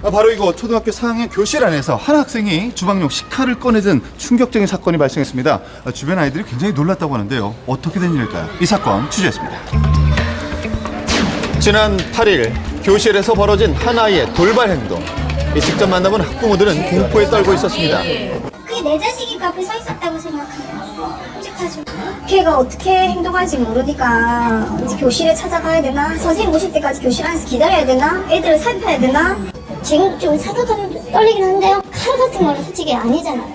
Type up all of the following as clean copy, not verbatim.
바로 이거 초등학교 4학년 교실 안에서 한 학생이 주방용 식칼을 꺼내든 충격적인 사건이 발생했습니다. 주변 아이들이 굉장히 놀랐다고 하는데요. 어떻게 된 일일까요? 이 사건 취재했습니다. 지난 8일 교실에서 벌어진 한 아이의 돌발 행동. 직접 만나본 학부모들은 공포에 떨고 있었습니다. 그게 내 자식이니까 앞에 서 있었다고 생각하면 끔찍하죠. 걔가 어떻게 행동할지 모르니까 이제 교실에 찾아가야 되나? 선생님 오실 때까지 교실 안에서 기다려야 되나? 애들을 살펴야 되나? 지금 좀 사도하면 떨리긴 한데요. 칼 같은 거는 솔직히 아니잖아요.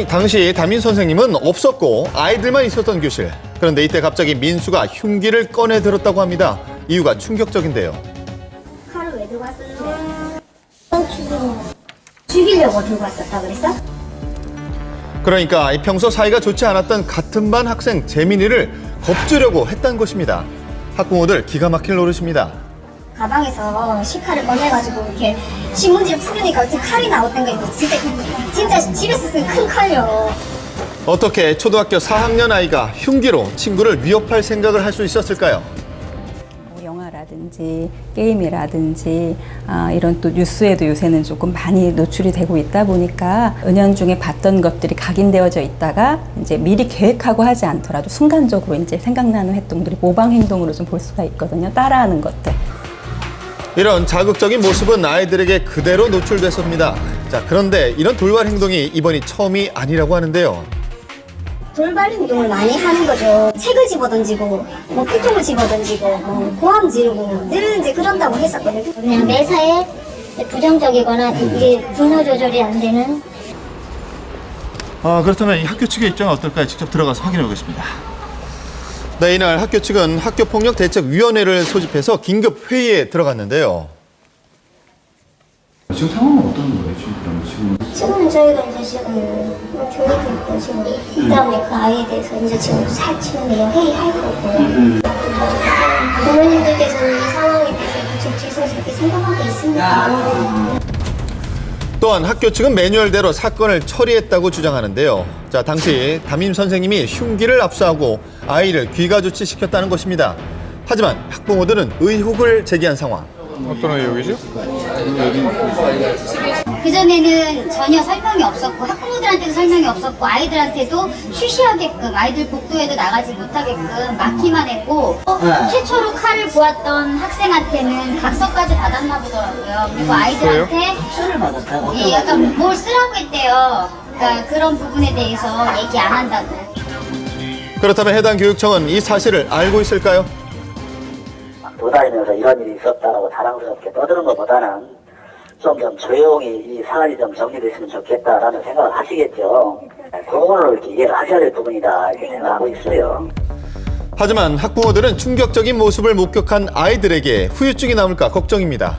당시 담임 선생님은 없었고 아이들만 있었던 교실. 그런데 이때 갑자기 민수가 흉기를 꺼내 들었다고 합니다. 이유가 충격적인데요. 칼을 왜 들고 왔었는데? 죽이려고 들고 왔었다 그랬어? 그러니까 평소 사이가 좋지 않았던 같은 반 학생 재민이를 겁주려고 했던 것입니다. 학부모들 기가 막힐 노릇입니다. 가방에서 식칼을 꺼내가지고 이렇게 신문지를 풀으니까 어떻게 칼이 나왔던 거 이거 진짜 집에서 쓴 큰 칼요. 어떻게 초등학교 4학년 아이가 흉기로 친구를 위협할 생각을 할 수 있었을까요? 영화라든지 게임이라든지 이런 또 뉴스에도 요새는 조금 많이 노출이 되고 있다 보니까 은연중에 봤던 것들이 각인되어져 있다가 이제 미리 계획하고 하지 않더라도 순간적으로 이제 생각나는 활동들이 모방 행동으로 좀 볼 수가 있거든요. 따라하는 것들. 이런 자극적인 모습은 아이들에게 그대로 노출됐습니다. 자, 그런데 이런 돌발 행동이 이번이 처음이 아니라고 하는데요. 돌발 행동을 많이 하는 거죠. 책을 집어던지고, 뭐 피통을 집어던지고, 뭐 고함 지르고 늘 이제 그런다고 했었거든요. 그냥 매사에 부정적이거나 이게 분노 조절이 안 되는. 그렇다면 이 학교 측의 입장은 어떨까요? 직접 들어가서 확인해 보겠습니다. 네, 이날 학교 측은 학교폭력대책위원회를 소집해서 긴급 회의에 들어갔는데요. 지금 상황은 어떤 거예요? 지금은 저희가 이제 지금 교육이 있고 지금 그다음에 그 아이에 대해서 이제 지금 지금 회의할 거고요. 부모님들께서는 이 상황에 대해서 좀 죄송스럽게 생각하고 있습니다. 또한 학교 측은 매뉴얼대로 사건을 처리했다고 주장하는데요. 자, 당시 담임 선생님이 흉기를 압수하고 아이를 귀가 조치시켰다는 것입니다. 하지만 학부모들은 의혹을 제기한 상황. 어떤 의혹이죠? 그전에는 전혀 설명이 없었고 학부모들한테도 설명이 없었고 아이들한테도 쉬쉬하게끔 아이들 복도에도 나가지 못하게끔 막기만 했고 최초로 칼을 보았던 학생한테는 각서까지 받았나 보더라고요. 그리고 아이들한테 술을 받았다고? 예, 약간 뭘 쓰라고 했대요. 그러니까 그런 부분에 대해서 얘기 안 한다고. 그렇다면 해당 교육청은 이 사실을 알고 있을까요? 돌아다니면서 이런 일이 있었다라고 자랑스럽게 떠드는 것보다는 좀 조용히 이 사안이 좀 정리됐으면 좋겠다라는 생각을 하시겠죠. 그거를 이렇게 이해를 하셔야 될 부분이다 이렇게 생각하고 있어요. 하지만 학부모들은 충격적인 모습을 목격한 아이들에게 후유증이 남을까 걱정입니다.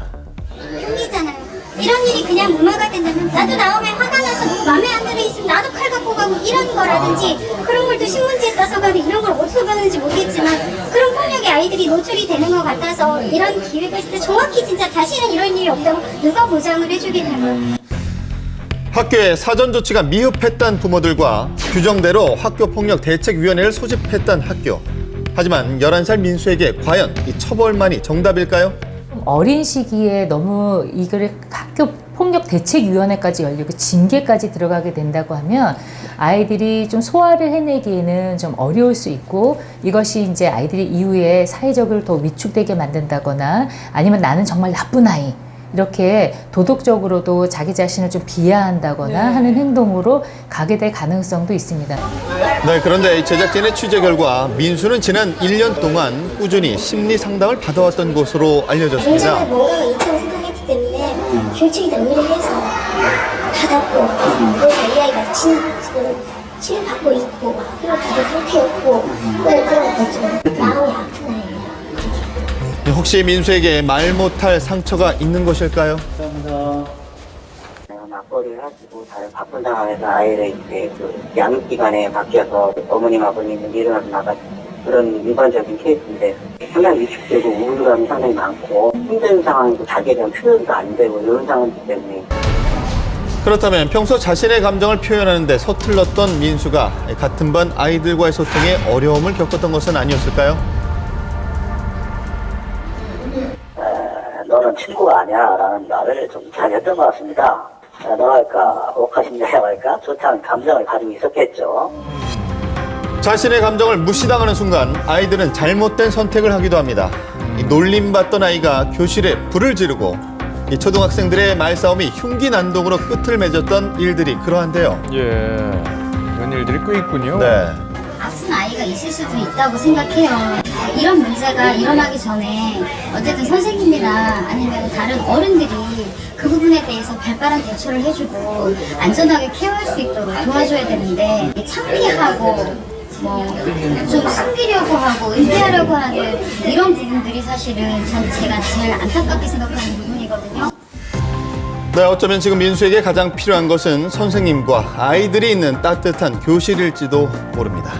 흉기잖아요. 이런 일이 그냥 무마가 된다면 나도 나오면 화가 나서 너무 마음에 안 드는 있으면 나도 칼 갖고 가고 이런 거라든지 그런 걸 또 신문지에 써서 가도 이런 걸 어디서 배우는지 모르겠지만 그런 폭력에 아이들이 노출이 되는 것 같아서 이런 기회가 있을 때 정확히 진짜 다시는 이런 일이 없다고 누가 보장을 해주겠냐고. 학교의 사전 조치가 미흡했던 부모들과 규정대로 학교폭력대책위원회를 소집했던 학교. 하지만 11살 민수에게 과연 이 처벌만이 정답일까요? 어린 시기에 너무 이거를 학교 폭력 대책위원회까지 열리고 징계까지 들어가게 된다고 하면 아이들이 좀 소화를 해내기에는 좀 어려울 수 있고 이것이 이제 아이들이 이후에 사회적으로 더 위축되게 만든다거나 아니면 나는 정말 나쁜 아이 이렇게 도덕적으로도 자기 자신을 좀 비하한다거나 하는 행동으로 가게 될 가능성도 있습니다. 네, 그런데 제작진의 취재 결과 민수는 지난 1년 동안 꾸준히 심리 상담을 받아왔던 것으로 알려졌습니다. 굉장히 뭔가가 있다고 생각했기 때문에 교육청이 다 의뢰해서 받았고 그래서 이 아이가 지금 치료받고 있고 치료받은 상태였고 그런 거죠. 마음이 아픈 아이예요. 혹시 민수에게 말 못할 상처가 있는 것일까요? 내가 맞벌이를 하시고 다른 바쁜 상황에서 아이를 이제 그 양육기관에 맡겨서 어머님 아버님은 일어나서 나가 그런 일반적인 케이스인데 상당히 위축되고 우울감이 상당히 많고 힘든 상황이고 자기에 대한 표현도 안 되고 이런 상황이기 때문에. 그렇다면 평소 자신의 감정을 표현하는 데 서툴렀던 민수가 같은 반 아이들과의 소통에 어려움을 겪었던 것은 아니었을까요? 너는 친구가 아니야라는 말을 좀 잘 했던 것 같습니다. 뭐랄까, 옥하심이라고 할까? 좋지 않은 감정을 가지고 있었겠죠. 자신의 감정을 무시당하는 순간 아이들은 잘못된 선택을 하기도 합니다. 이 놀림받던 아이가 교실에 불을 지르고 이 초등학생들의 말싸움이 흉기 난동으로 끝을 맺었던 일들이 그러한데요. 예, 이런 일들이 꽤 있군요. 네. 아픈 아이가 있을 수도 있다고 생각해요. 이런 문제가 일어나기 전에 어쨌든 선생님이나 아니면 다른 어른들이 그 부분에 대해서 발빠른 대처를 해주고 안전하게 케어할 수 있도록 도와줘야 되는데 창피하고 뭐 좀 숨기려고 하고 은폐하려고 하는 이런 부분들이 사실은 제가 제일 안타깝게 생각하는 부분이거든요. 네, 어쩌면 지금 민수에게 가장 필요한 것은 선생님과 아이들이 있는 따뜻한 교실일지도 모릅니다.